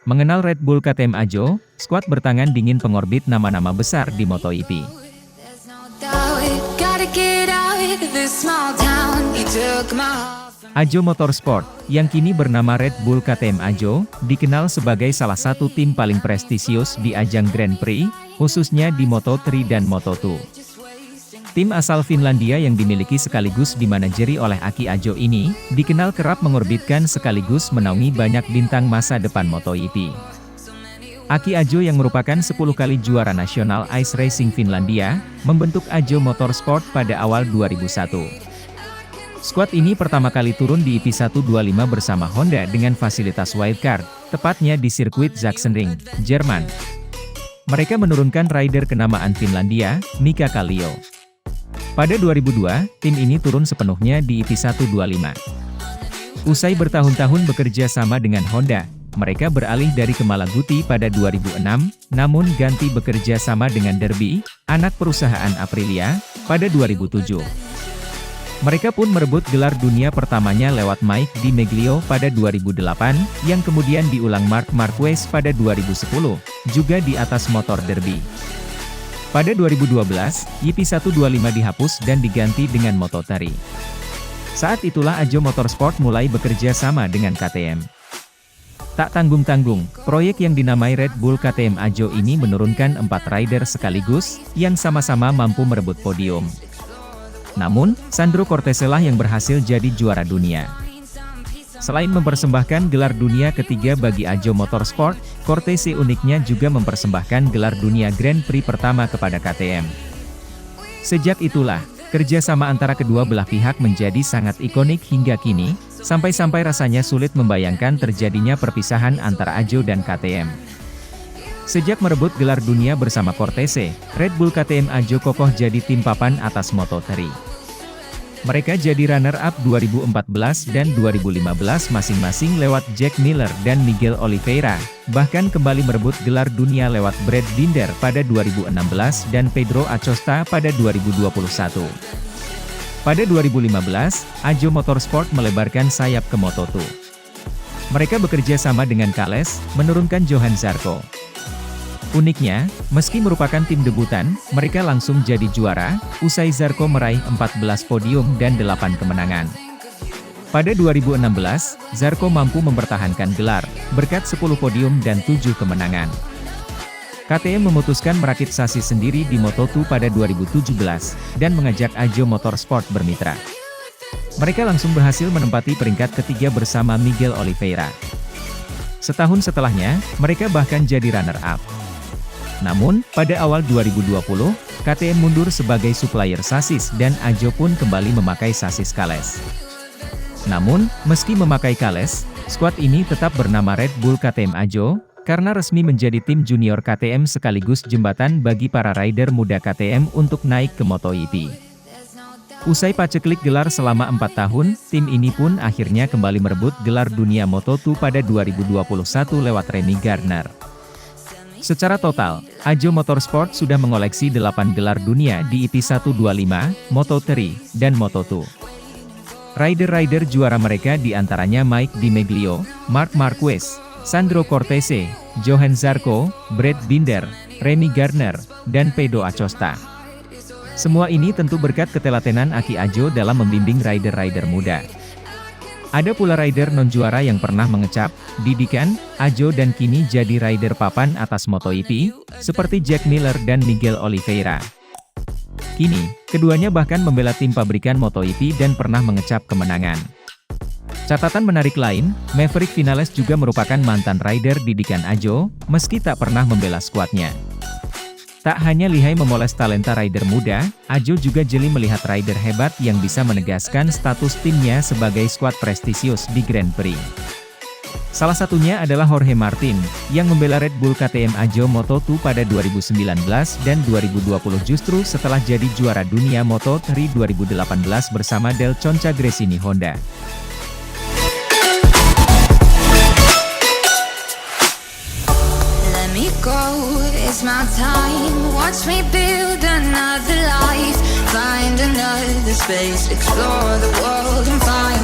Mengenal Red Bull KTM Ajo, skuad bertangan dingin pengorbit nama-nama besar di MotoGP. Ajo Motorsport, yang kini bernama Red Bull KTM Ajo, dikenal sebagai salah satu tim paling prestisius di ajang Grand Prix, khususnya di Moto3 dan Moto2. Tim asal Finlandia yang dimiliki sekaligus dimanajeri oleh Aki Ajo ini, dikenal kerap mengorbitkan sekaligus menaungi banyak bintang masa depan MotoGP. Aki Ajo yang merupakan 10 kali juara nasional Ice Racing Finlandia, membentuk Ajo Motorsport pada awal 2001. Skuad ini pertama kali turun di IP125 bersama Honda dengan fasilitas wildcard, tepatnya di sirkuit Sachsenring, Jerman. Mereka menurunkan rider kenamaan Finlandia, Mika Kallio. Pada 2002, tim ini turun sepenuhnya di IP125. Usai bertahun-tahun bekerja sama dengan Honda, mereka beralih dari Kemalaguti pada 2006, namun ganti bekerja sama dengan Derby, anak perusahaan Aprilia, pada 2007. Mereka pun merebut gelar dunia pertamanya lewat Mike Di Meglio pada 2008, yang kemudian diulang Marc Marquez pada 2010, juga di atas motor Derby. Pada 2012, IP125 dihapus dan diganti dengan Moto3. Saat itulah Ajo Motorsport mulai bekerja sama dengan KTM. Tak tanggung-tanggung, proyek yang dinamai Red Bull KTM Ajo ini menurunkan 4 rider sekaligus, yang sama-sama mampu merebut podium. Namun, Sandro Cortese lah yang berhasil jadi juara dunia. Selain mempersembahkan gelar dunia ketiga bagi Ajo Motorsport, Cortese uniknya juga mempersembahkan gelar dunia Grand Prix pertama kepada KTM. Sejak itulah, kerjasama antara kedua belah pihak menjadi sangat ikonik hingga kini, sampai-sampai rasanya sulit membayangkan terjadinya perpisahan antara Ajo dan KTM. Sejak merebut gelar dunia bersama Cortese, Red Bull KTM Ajo kokoh jadi tim papan atas Moto3. Mereka jadi runner-up 2014 dan 2015 masing-masing lewat Jack Miller dan Miguel Oliveira, bahkan kembali merebut gelar dunia lewat Brad Binder pada 2016 dan Pedro Acosta pada 2021. Pada 2015, Ajo Motorsport melebarkan sayap ke Moto2. Mereka bekerja sama dengan Kales, menurunkan Johan Zarco. Uniknya, meski merupakan tim debutan, mereka langsung jadi juara, usai Zarco meraih 14 podium dan 8 kemenangan. Pada 2016, Zarco mampu mempertahankan gelar, berkat 10 podium dan 7 kemenangan. KTM memutuskan merakit sasis sendiri di Moto2 pada 2017, dan mengajak Ajo Motorsport bermitra. Mereka langsung berhasil menempati peringkat ketiga bersama Miguel Oliveira. Setahun setelahnya, mereka bahkan jadi runner-up. Namun, pada awal 2020, KTM mundur sebagai supplier sasis dan Ajo pun kembali memakai sasis Kales. Namun, meski memakai Kales, skuad ini tetap bernama Red Bull KTM Ajo, karena resmi menjadi tim junior KTM sekaligus jembatan bagi para rider muda KTM untuk naik ke MotoGP. Usai paceklik gelar selama 4 tahun, tim ini pun akhirnya kembali merebut gelar dunia Moto2 pada 2021 lewat Remy Gardner. Secara total, Ajo Motorsport sudah mengoleksi 8 gelar dunia di IP125, Moto3, dan Moto2. Rider-rider juara mereka diantaranya Mike Di Meglio, Marc Marquez, Sandro Cortese, Johan Zarco, Brad Binder, Remy Gardner, dan Pedro Acosta. Semua ini tentu berkat ketelatenan Aki Ajo dalam membimbing rider-rider muda. Ada pula rider non-juara yang pernah mengecap, didikan, Ajo dan kini jadi rider papan atas MotoGP, seperti Jack Miller dan Miguel Oliveira. Kini, keduanya bahkan membela tim pabrikan MotoGP dan pernah mengecap kemenangan. Catatan menarik lain, Maverick Vinales juga merupakan mantan rider didikan Ajo, meski tak pernah membela skuadnya. Tak hanya lihai memoles talenta rider muda, Ajo juga jeli melihat rider hebat yang bisa menegaskan status timnya sebagai skuad prestisius di Grand Prix. Salah satunya adalah Jorge Martin, yang membela Red Bull KTM Ajo Moto2 pada 2019 dan 2020 justru setelah jadi juara dunia Moto3 2018 bersama Del Concha Gresini Honda. It's my time, watch me build another life, find another space, explore the world and find